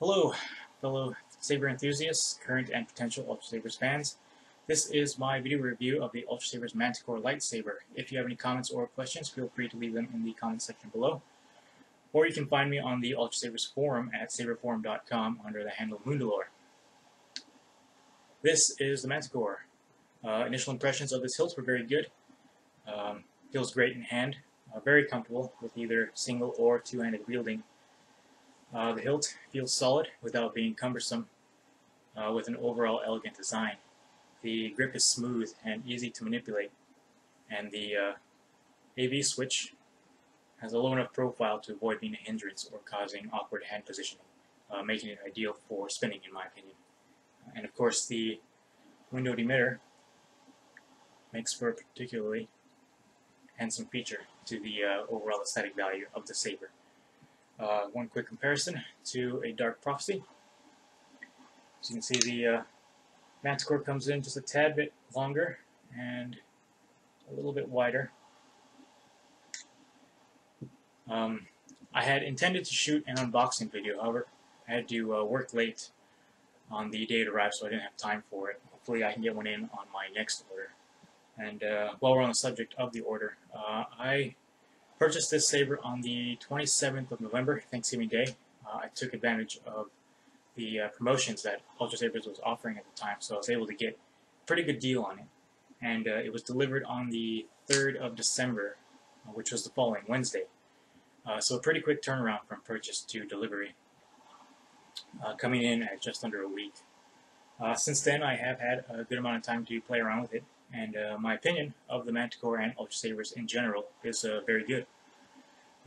Hello, fellow Saber enthusiasts, current and potential Ultra Sabers fans. This is my video review of the Ultra Sabers Manticore lightsaber. If you have any comments or questions, feel free to leave them in the comment section below. Or you can find me on the Ultra Sabers forum at saberforum.com under the handle Moondalore. This is the Manticore. Initial impressions of this hilt were very good. Feels great in hand. Very comfortable with either single or two-handed wielding. The hilt feels solid without being cumbersome, with an overall elegant design. The grip is smooth and easy to manipulate, and the AV switch has a low enough profile to avoid being a hindrance or causing awkward hand positioning, making it ideal for spinning in my opinion. And of course the window emitter makes for a particularly handsome feature to the overall aesthetic value of the saber. One quick comparison to a Dark Prophecy. As you can see, the Manticore comes in just a tad bit longer and a little bit wider. I had intended to shoot an unboxing video, however, I had to work late on the day it arrived, so I didn't have time for it. Hopefully I can get one in on my next order. And while we're on the subject of the order, I purchased this saber on the 27th of November, Thanksgiving Day. I took advantage of the promotions that Ultra Sabers was offering at the time, so I was able to get a pretty good deal on it. And it was delivered on the 3rd of December, which was the following Wednesday. So a pretty quick turnaround from purchase to delivery, coming in at just under a week. Since then, I have had a good amount of time to play around with it, and my opinion of the Manticore and Ultra Sabers in general is very good.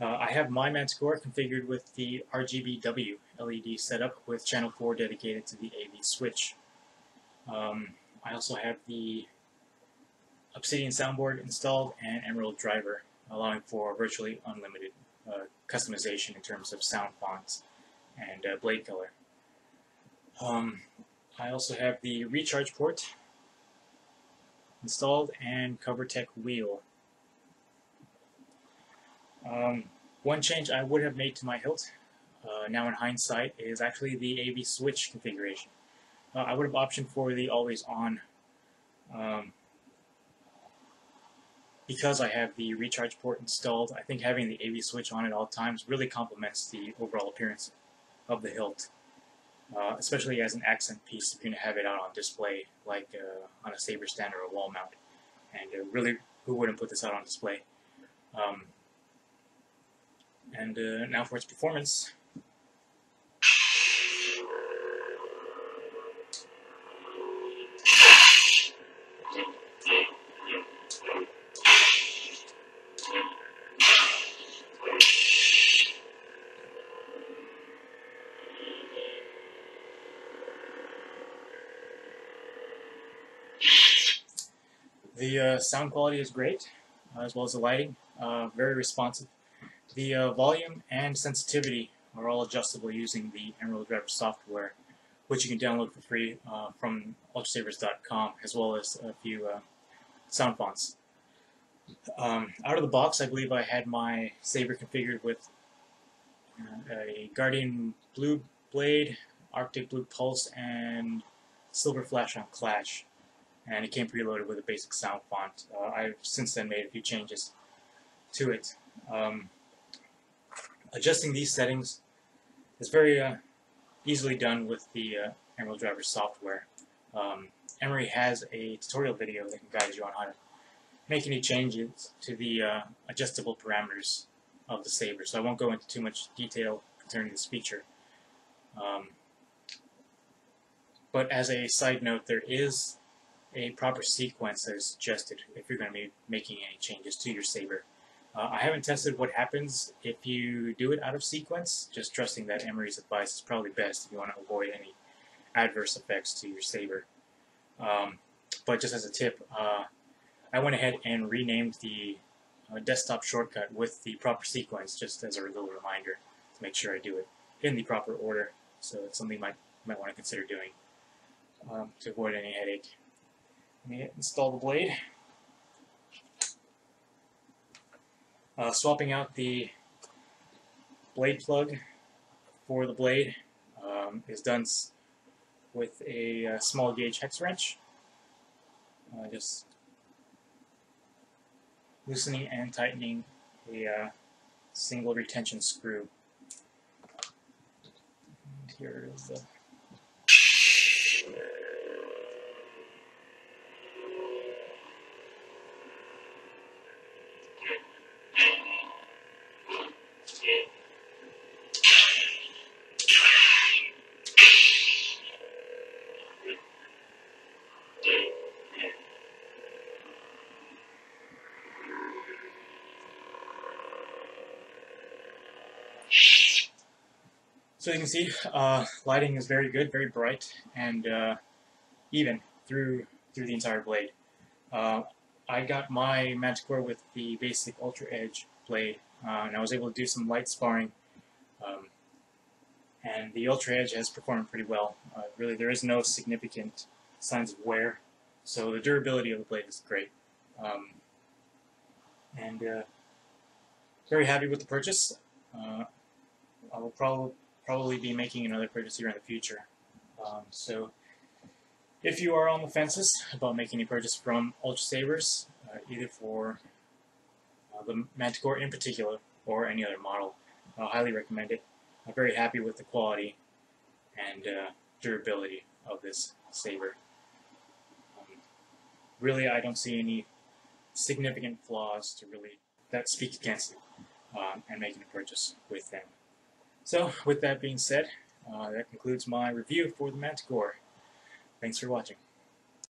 I have my Manticore configured with the RGBW LED setup with channel 4 dedicated to the AV switch. I also have the Obsidian soundboard installed and Emerald driver, allowing for virtually unlimited customization in terms of sound fonts and blade color. I also have the recharge port installed and CoverTech wheel. One change I would have made to my hilt, now in hindsight, is actually the AV switch configuration. I would have optioned for the always on, because I have the recharge port installed. I think having the AV switch on at all times really complements the overall appearance of the hilt, especially as an accent piece if you're going to have it out on display, like on a saber stand or a wall mount. And really, who wouldn't put this out on display? Now for its performance. The sound quality is great, as well as the lighting, very responsive. The volume and sensitivity are all adjustable using the Emerald driver software, which you can download for free from ultrasabers.com, as well as a few sound fonts. Out of the box, I believe I had my saber configured with a Guardian Blue Blade, Arctic Blue Pulse, and Silver Flash on Clash. And it came preloaded with a basic sound font. I've since then made a few changes to it. Adjusting these settings is very easily done with the Emerald driver software. Emery has a tutorial video that can guide you on how to make any changes to the adjustable parameters of the saber, so I won't go into too much detail concerning this feature. But as a side note, there is a proper sequence that is suggested if you're going to be making any changes to your saber. I haven't tested what happens if you do it out of sequence, just trusting that Emery's advice is probably best if you want to avoid any adverse effects to your saber. But just as a tip, I went ahead and renamed the desktop shortcut with the proper sequence, just as a little reminder to make sure I do it in the proper order. So it's something you might want to consider doing to avoid any headache. Let me install the blade. Swapping out the blade plug for the blade. is done with a small gauge hex wrench. Just loosening and tightening a single retention screw. And here is the So you can see, lighting is very good, very bright, and even through the entire blade. I got my Manticore with the basic Ultra Edge blade, and I was able to do some light sparring, and the Ultra Edge has performed pretty well. Really, there is no significant signs of wear, so the durability of the blade is great. And very happy with the purchase. I will probably be making another purchase here in the future. So if you are on the fences about making a purchase from Ultra Sabers, either for the Manticore in particular or any other model, I highly recommend it. I'm very happy with the quality and durability of this saber. Really, I don't see any significant flaws that speak against it and making a purchase with them. So, with that being said, that concludes my review for the Manticore. Thanks for watching.